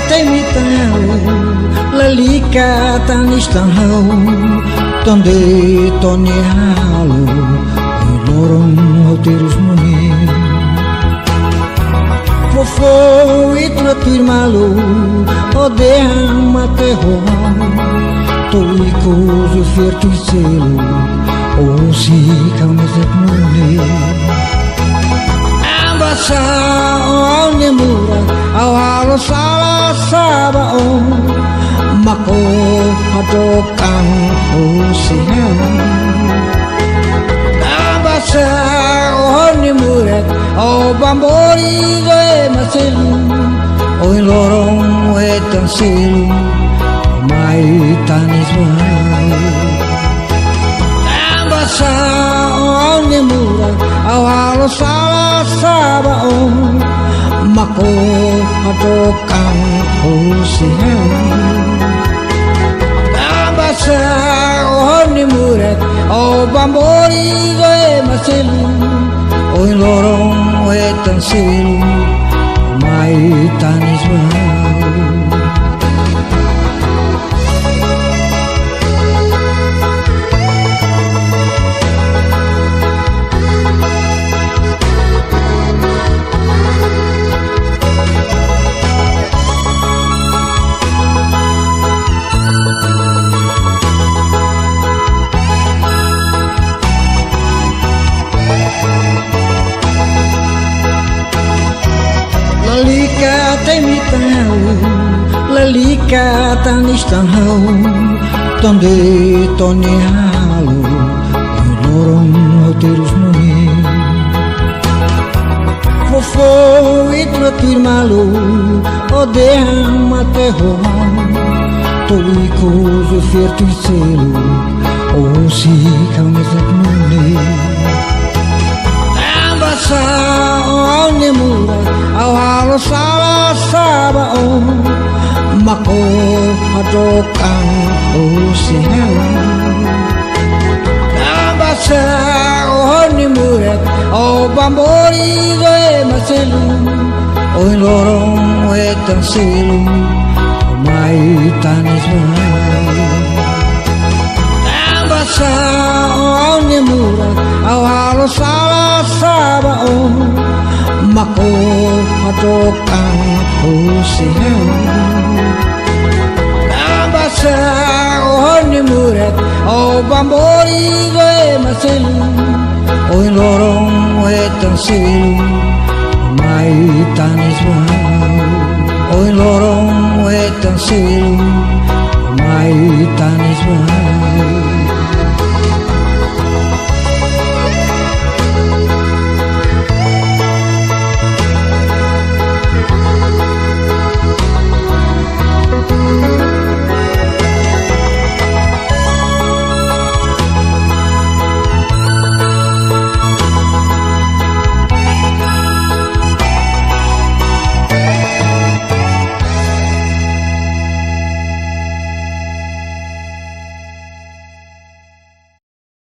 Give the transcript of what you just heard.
temitau Lalika Tanis tanhau Tonde tone halu lorong hoterus muni Fofo itra tuir malu Odeha mate hohau Toliko zufir tuir selu O si kau nezet muni Ambasa o nemura Au halo salah sabao Mako hadokang o sihan Ambasa o nemura O bambori goe maselu O lorong wetan selu Mai tanis bahai Ambasa o nemura Au halo salah sabao Mako hadokang o sihan Ambasa o nemura O bambori goe maselu O lorong wetan selu Mai tanis bahai Lalika temitau Lalika Tanis tanhau Tonde tone halu lorong hoterus muni Fofo itra tuir malu Odeha mate hohau Toliko zufir tuir selu O si kau nezet muni Ambasa o nemura Au halo salah sabao Mako hadokang o sihan Ambasa o nemura O bambori goe maselu O lorong wetan selu Mai tanis bahai Ambasa o nemura Au halo salah sabao Mako hadokang o sihan Ambasa o nemura O bambori goe maselu O lorong wetan selu Mai tanis bahai O lorong wetan selu Mai tanis bahai